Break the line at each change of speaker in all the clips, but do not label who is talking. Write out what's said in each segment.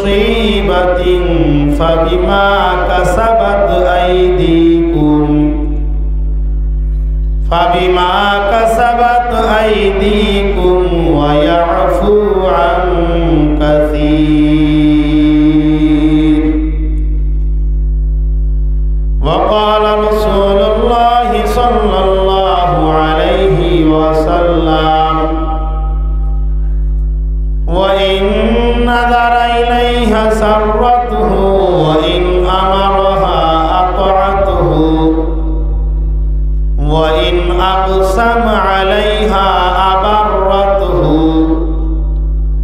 মুসিবাতিন ফাবিমা কাসাবাত আইদিকুম ওয়া ইয়াফু আন কাসীর। ওয়া ক্বালা রাসূলুল্লাহি সাল্লাল্লাহু আলাইহি ওয়াসাল্লাম ওয়া ইন নাযারা ইলাইহা সাররাতুহু ওয়া ইন আমারাহা আতাআতুহু ওয়া ইন আকসামা আলাইহা আবাররাতুহু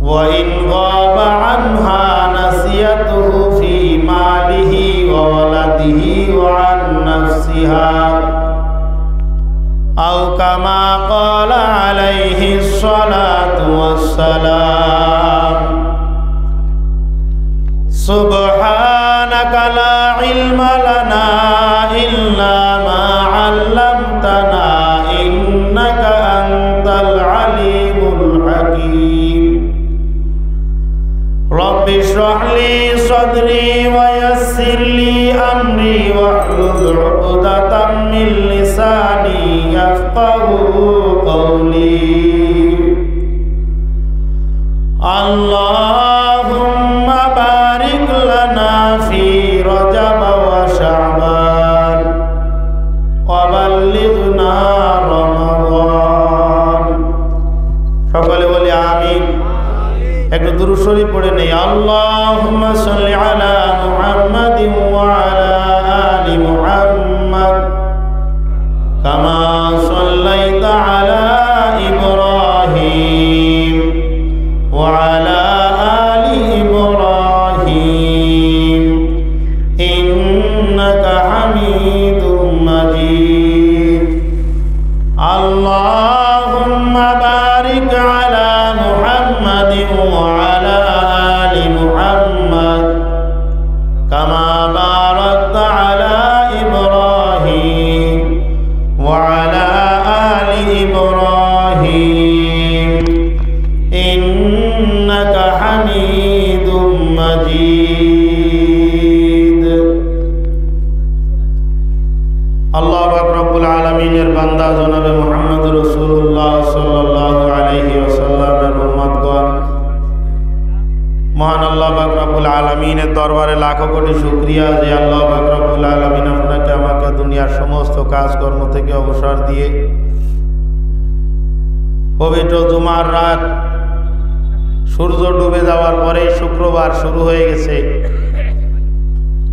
ওয়া ইন গাবা আনহা নাসিয়াতুহু ফি মালিহি ওয়া ওয়ালাদিহি ওয়া আন নাফসিহা আও কামা ক্বালা আলাইহিস সালাতু ওয়াস সালাম। সুবহানাকা লা ইলমা লানা ইল্লা মা আল্লামতানা ইন্নাকা আনতাল আলিমুল হাকীম। রব্বি ইশরাহ লি সাদরি ওয়া ইয়াসসির লি আমরি ওয়াহলুল উকদাতাম মিন লিসানি ইয়াফকাহু কওলি। আল্লাহুম্মা বারিক লানা ফি রজব ওয়া শাবান ওয়া বাল্লিগনা রমাদান। সকলে বলি আমিন। একটু দুরূদ শরীফ পড়ে নেই। আল্লাহুম্মা সাল্লি আলা মুহাম্মাদিন ওয়া আলা আলি মুহাম্মাদ কামা সাল্লাইতা আলা ইব্রাহিম ওয়া আলা আলি ইব্রাহিম ইন্নাকা হামিদুম মাজিদ। আল্লাহুম্মা বারিক আলা মুহাম্মাদিন ওয়া আলা আলি মুহাম্মাদ কামা বারাকতা আলা ইব্রাহিম ওয়া আলা আলি ইব্রাহিম ইন্নাকা হামিদুম মাজিদ। আল্লাহ পাক রব্বুল আলামিনের বান্দা জনাবে মুহাম্মদ রাসূলুল্লাহ সাল্লাল্লাহু আলাইহি ওয়াসাল্লামের উম্মতগণ, মহান আল্লাহ পাক রব্বুল আলামিনের দরবারে লাখো কোটি শুকরিয়া যে আল্লাহ পাক রব্বুল আলামিন আপনাকে আমাকে দুনিয়ার সমস্ত কাজকর্ম থেকে অবসর দিয়ে পবিত্র জুমার রাত সূর্য ডুবে যাওয়ার পরে শুক্রবার শুরু হয়ে গেছে।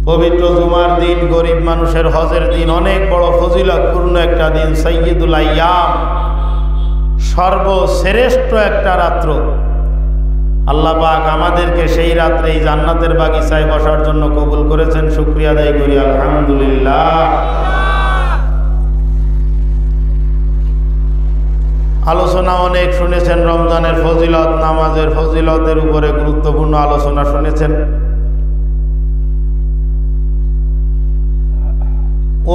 পবিত্র জুমার দিন, গরিব মানুষের হজের দিন, অনেক বড় ফজিলতপূর্ণ একটা দিন, সাইয়্যিদুল আইয়াম, সর্বশ্রেষ্ঠ একটা রাত্র। আল্লাহ পাক আমাদেরকে সেই রাত্রে এই জান্নাতের বাগিচায় বসার জন্য কবুল করেছেন। শুকরিয়া আদায় করি আলহামদুলিল্লাহ। আলোচনা অনেক শুনেছেন, রমজানের ফজিলত, নামাজের ফজিলতের উপরে গুরুত্বপূর্ণ আলোচনা শুনেছেন।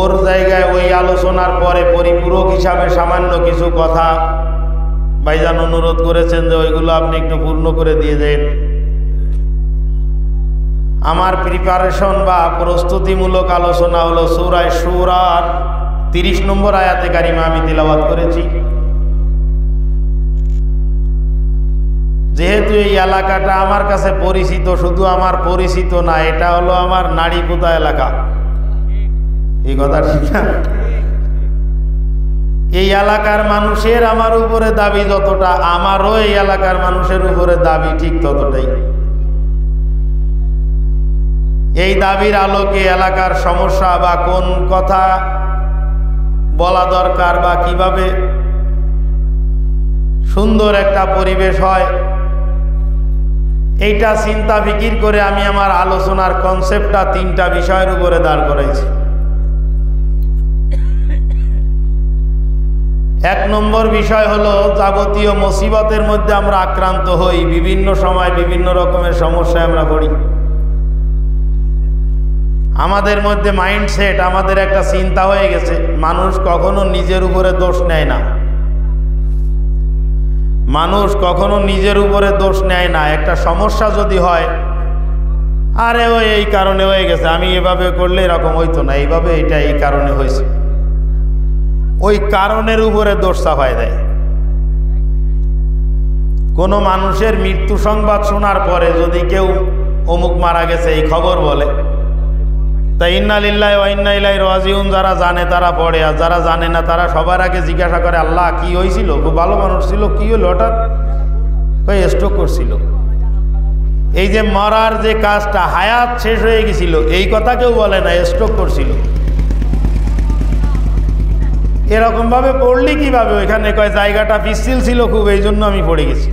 ওর জায়গায় ওই আলোচনার পরে পরিপূরক হিসাবে সামান্য কিছু কথা ভাইজান অনুরোধ করেছেন যে ওইগুলো আপনি একটু পূর্ণ করে দিয়ে দেন। আমার প্রিপারেশন বা প্রস্তুতিমূলক আলোচনা হলো সূরা শুরার 30 নম্বর আয়াতে কারিমা আমি তিলাওয়াত করেছি। যেহেতু এই এলাকাটা আমার কাছে পরিচিত, শুধু আমার পরিচিত না, এটা হলো আমার নাড়িপুতা এলাকা। এই কথা ঠিক না? এই এলাকার মানুষের আমার উপরে দাবি যতটা, আমারও এই এলাকার মানুষের উপরে দাবি ঠিক ততটাই। এই দাবির আলোকে এলাকার সমস্যা বা কোন কথা বলা দরকার বা কিভাবে সুন্দর একটা পরিবেশ হয়, এইটা চিন্তা ফিকির করে আমি আমার আলোচনার কনসেপ্টটা 3টা বিষয়ের উপরে দাঁড় করাইছি। 1 নম্বর বিষয় হলো যাবতীয় মুসিবতের মধ্যে আমরা আক্রান্ত হই, বিভিন্ন সময় বিভিন্ন রকমের সমস্যায় আমরা পড়ি। আমাদের মধ্যে মাইন্ডসেট, আমাদের একটা চিন্তা হয়ে গেছে, মানুষ কখনো নিজের উপরে দোষ নেয় না। মানুষ কখনো নিজের উপরে দোষ নেয় না। একটা সমস্যা যদি হয় আরে ওই এই কারণে হয়ে গেছে, আমি এভাবে করলে এরকম হইতো না, এইভাবে এটা এই কারণে হয়েছে। ওই কারণের উপরে দোষ চাপায় দেয়। কোনো মানুষের মৃত্যু সংবাদ শোনার পরে যদি কেউ অমুক মারা গেছে এই খবর বলে, তাই ইন্না লিল্লাহি ওয়া ইন্না ইলাইহি রাজিউন যারা জানে তারা পড়ে, আর যারা জানে না তারা সবার আগে জিজ্ঞাসা করে, আল্লাহ কি হয়েছিল, খুব ভালো মানুষ ছিল, কি হলো হঠাৎ? কই স্ট্রোক করছিল। এই যে মরার যে কাজটা, হায়াত শেষ হয়ে গেছিল, এই কথা কেউ বলে না, স্ট্রোক করছিল। এরকম ভাবে পড়লি কিভাবে? ওইখানে কয় জায়গাটা পিচ্ছিল ছিল খুব, এই জন্য আমি পড়ে গেছি।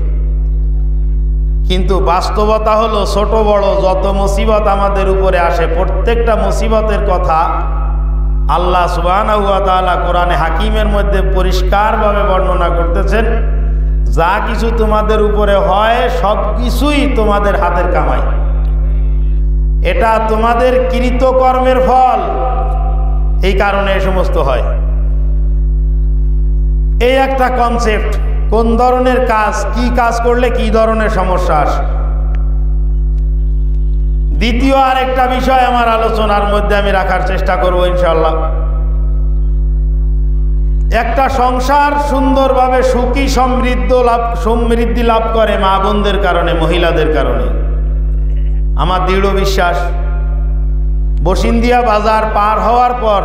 কিন্তু বাস্তবতা হলো, ছোট বড় যত মুসিবত আমাদের উপরে আসে, প্রত্যেকটা মুসিবতের কথা আল্লাহ সুবহানাহু ওয়া তাআলা কোরআনে হাকিমের মধ্যে পরিষ্কারভাবে বর্ণনা করতেছেন। যা কিছু তোমাদের উপরে হয় সব কিছুই তোমাদের হাতের কামাই, এটা তোমাদের কৃতকর্মের ফল, এই কারণে এই সমস্ত হয়। এই একটা কনসেপ্ট, কোন ধরনের কাজ, কি কাজ করলে কি ধরনের সমস্যা আসে। দ্বিতীয় আরেকটা বিষয় আমার আলোচনার মধ্যে আমি রাখার চেষ্টা করব ইনশাআল্লাহ। একটা সংসার সুন্দরভাবে সুখী সমৃদ্ধি লাভ করে মা বোনদের কারণে, মহিলাদের কারণে। আমার দৃঢ় বিশ্বাস, বসিন্দিয়া বাজার পার হওয়ার পর,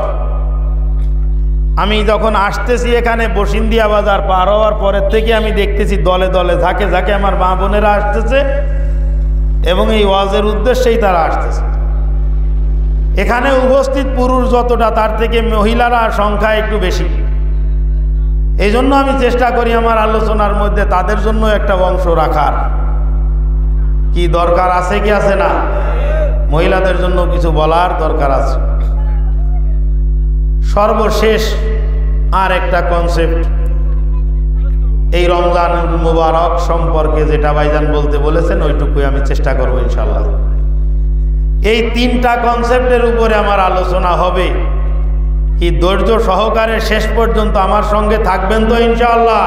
আমি যখন আসতেছি এখানে বসিন্দিয়া বাজার পার হওয়ার পরের থেকে আমি দেখতেছি দলে দলে ঝাঁকে ঝাঁকে আমার মা বোনেরা আসতেছে এবং এই ওয়াজের উদ্দেশ্যেই তারা আসতেছে। এখানে উপস্থিত পুরুষ যতটা, তার থেকে মহিলারা সংখ্যা একটু বেশি। এই জন্য আমি চেষ্টা করি আমার আলোচনার মধ্যে তাদের জন্য একটা অংশ রাখার। কি দরকার আছে কি আছে না? মহিলাদের জন্য কিছু বলার দরকার আছে। সর্বশেষ আর একটা কনসেপ্ট, এই রমজানুল মুবারক সম্পর্কে যেটা ভাইজান বলতে বলেছেন ওইটুকুই আমি চেষ্টা করব ইনশাআল্লাহ। এই তিনটা কনসেপ্টের উপরে আমার আলোচনা হবে। কি ধৈর্য সহকারে শেষ পর্যন্ত আমার সঙ্গে থাকবেন তো ইনশাআল্লাহ?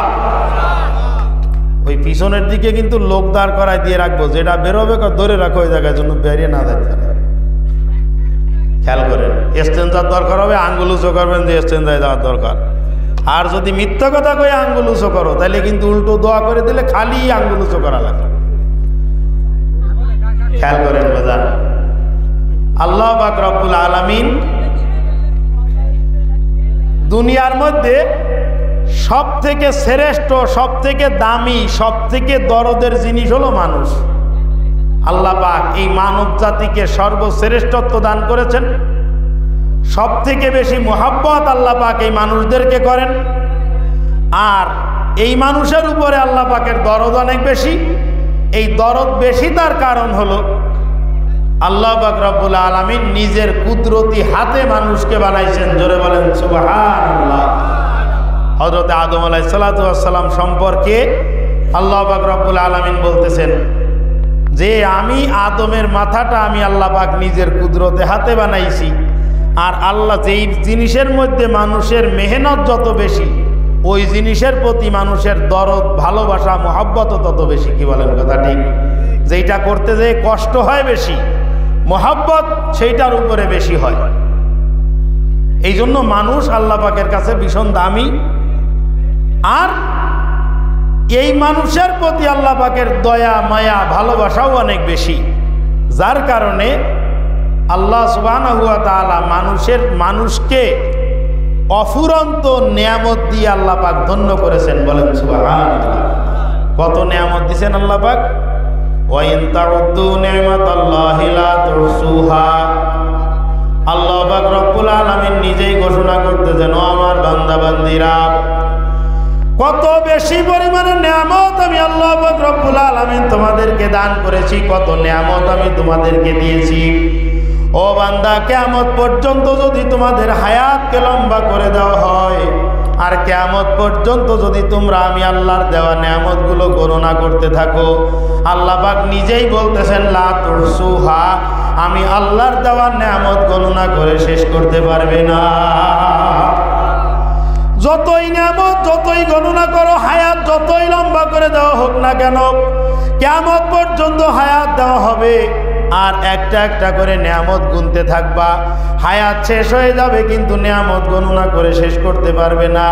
ওই পিছনের দিকে কিন্তু লোক দাঁড় করায় দিয়ে রাখবো, যেটা বেরোবে ধরে রাখো ওই জায়গায়, জন্য বেরিয়ে না যেতে পারে। খেয়াল করেন, এক্সচেঞ্জার দরকার হবে, আঙ্গুল উঁচু করবেন যে এক্সচেঞ্জায় যাওয়ার দরকার। আর যদি মিথ্যা কথা কয়ে আঙ্গুল উঁচু করো, তাহলে কিন্তু উল্টো দোয়া করে দিলে খালি আঙ্গুল উঁচু করা লাগে। খেয়াল করেন বাজার, আল্লাহ পাক রব্বুল আলামিন দুনিয়ার মধ্যে সব থেকে শ্রেষ্ঠ, সব থেকে দামি, সব থেকে দরদের জিনিস হলো মানুষ। আল্লাহ পাক এই মানব জাতিকে সর্বশ্রেষ্ঠত্ব দান করেছেন। সব থেকে বেশি মোহাব্বত আল্লাহ পাক এই মানুষদেরকে করেন, আর এই মানুষের উপরে আল্লাহ পাকের দরদ অনেক বেশি। এই দরদ বেশি তার কারণ হলো আল্লাহ পাক রব্বুল আলামিন নিজের কুদরতি হাতে মানুষকে বানাইছেন। জোরে বলেন সুবহানাল্লাহ। হযরত আদম আলাইহিস সালাতু ওয়াস সালাম সম্পর্কে আল্লাহ পাক রব্বুল আলামিন বলতেছেন যে আমি আদমের মাথাটা আমি আল্লাহ পাক নিজের কুদরতে হাতে বানাইছি। আর আল্লাহ যেই জিনিসের মধ্যে মানুষের মেহনত যত বেশি, ওই জিনিসের প্রতি মানুষের দরদ, ভালোবাসা, মহব্বত তত বেশি। কি বলেন কথা ঠিক? যেইটা করতে যেয়ে কষ্ট হয় বেশি, মহব্বত সেইটার উপরে বেশি হয়। এই জন্য মানুষ আল্লাহ পাকের কাছে ভীষণ দামি। আর এই মানুষের প্রতি আল্লাহ পাকের দয়া, মায়া, ভালোবাসাও অনেক বেশি, যার কারণে আল্লাহ সুবহানাহু ওয়া তাআলা মানুষকে অফুরন্ত নিয়ামত দিয়ে আল্লাহ পাক ধন্য করেছেন। বলেন সুবহানাল্লাহ। কত নিয়ামত দিয়েছেন আল্লাহ পাক? ওয়া ইন তাউদ্দু নি'মাতাল্লাহি লা তুহসুহা। আল্লাহ পাক রব্বুল আলামিন নিজেই ঘোষণা করতেছেন, ও আমার বান্দা বান্দীরা, কত বেশি পরিমাণে নিয়ামত আমি আল্লাহ পাক রব্বুল আলামিন তোমাদেরকে দান করেছি, কত নিয়ামত আমি তোমাদেরকে দিয়েছি। ও বান্দা, কিয়ামত পর্যন্ত যদি তোমাদের হায়াতকে লম্বা করে দেওয়া হয়, আর কিয়ামত পর্যন্ত যদি তোমরা আমি আল্লাহর দেওয়া নিয়ামতগুলো গণনা করতে থাকো, আল্লাহ পাক নিজেই বলতেছেন লা তুহসুহা, আমি আল্লাহর দেওয়া নিয়ামত গণনা করে শেষ করতে পারবে না। যতই নিয়ামত, যতই গণনা করো, হায়াত যতই লম্বা করে দেওয়া হোক না কেন, কিয়ামত পর্যন্ত হায়াত দেওয়া হবে, আর একটা একটা করে নিয়ামত গুনতে থাকবা। হায়াত শেষ হয়ে যাবে কিন্তু নিয়ামত গণনা করে শেষ করতে পারবে না।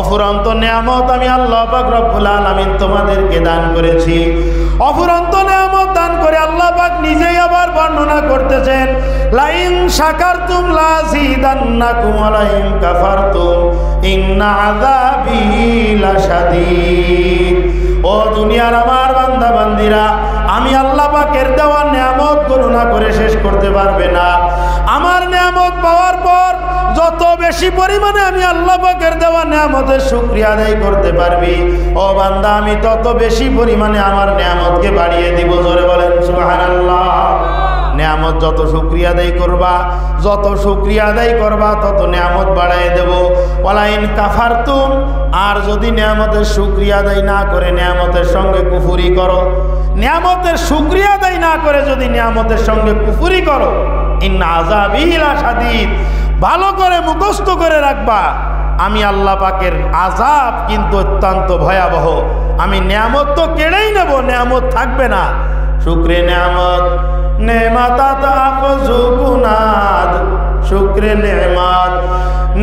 অফুরন্ত নিয়ামত আমি আল্লাহ পাক রব্বুল আলামিন তোমাদেরকে দান করেছি। অফুরন্ত নিয়ামত দান করে আল্লাহ পাক নিজেই আবার বর্ণনা করতেছেন, লাইন শাকারতুম লাযিদান্নাকুম ওয়া লাইন কাফারতুম ইন্না আযাবি লাশাদীদ। ও দুনিয়ার আমার বান্দা বান্দিরা, আমি আল্লাহ পাকের দেওয়া নিয়ামত গণনা করে শেষ করতে পারবে না। আমার নিয়ামত পাওয়ার পর যত বেশি পরিমাণে আমি আল্লাহ পাকের দেওয়া নিয়ামতের শুকরিয়া আদায় করতে পারবি, ও বান্দা আমি তত বেশি পরিমাণে আমার নিয়ামতকে বাড়িয়ে দিব। জোরে বলেন সুবহানাল্লাহ। নিয়ামত যত শুকরিয়া আদায় করবা, যত শুকরিয়া আদায় করবা তত নিয়ামত বাড়ায় দেব। ওয়ালাইন কাফারতুম, আর যদি নিয়ামতের শুকরিয়া আদায় না করে নিয়ামতের সঙ্গে কুফরি করো, নিয়ামতের শুকরিয়া আদায় না করে যদি নিয়ামতের সঙ্গে কুফরি করো, ইন্না আযাবি লাশাদীদ, ভালো করে মুখস্থ করে রাখবা, আমি আল্লাহ পাকের আযাব কিন্তু অত্যন্ত ভয়াবহ। আমি নিয়ামত তো কেড়েই নেব, নিয়ামত থাকবে না। শুকরে নিয়ামত নেমাতাত আফজু কুনাদ, শুকরে নিয়ামত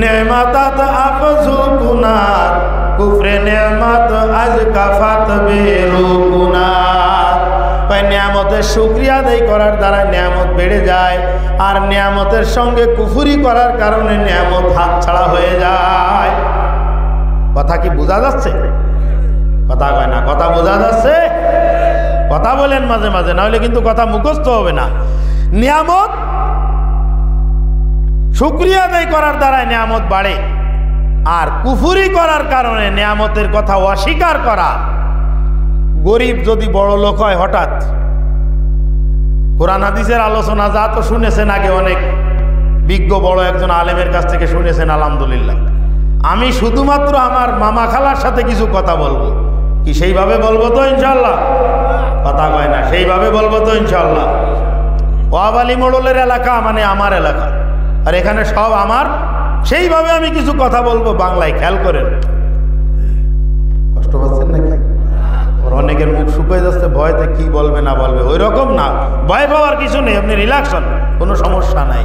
নেমাতাত আফজু কুনাদ, কুফরে নিয়ামত আজ কাফাত বেরু কুনাদ। নিয়ামতের শুকরিয়া আদায় করার দ্বারা নিয়ামত বেড়ে যায়, আর নিয়ামতের সঙ্গে কুফরি করার কারণে নিয়ামত হাতছাড়া হয়ে যায়। কথা কি বোঝা যাচ্ছে? কথা কয় না, কথা বোঝা যাচ্ছে? কথা বলেন মাঝে মাঝে, নাহলে কিন্তু কথা মুখস্থ হবে না। নিয়ামত শুকরিয়া আদায় করার দ্বারা নিয়ামত বাড়ে, আর কুফরি করার কারণে নিয়ামতের কথা অস্বীকার করা। গরিব যদি বড় লোক হয় হঠাৎ, কোরআন হাদিসের আলোচনা যা তো শুনেছেন আগে, অনেক বিজ্ঞ বড় একজন আলেমের কাছ থেকে শুনেছেন, আলহামদুলিল্লাহ। আমি শুধুমাত্র আমার মামা খালার সাথে কিছু কথা বলবো। কি সেইভাবে বলবো তো ইনশাল্লাহ? কথা কয় না, সেইভাবে বলবো তো ইনশাল্লাহ। ওয়াবালি মোড়লের এলাকা মানে আমার এলাকা, আর এখানে সব আমার। সেইভাবে আমি কিছু কথা বলবো বাংলায়, খেয়াল করেন। কষ্ট পাচ্ছেন নাকি? অনেকের মুখ শুকিয়ে যাচ্ছে ভয়তে, কি বলবে না বলবে, ওই রকম না। ভয় পাওয়ার কিছু নেই, আপনি রিল্যাক্স হন, কোনো সমস্যা নাই।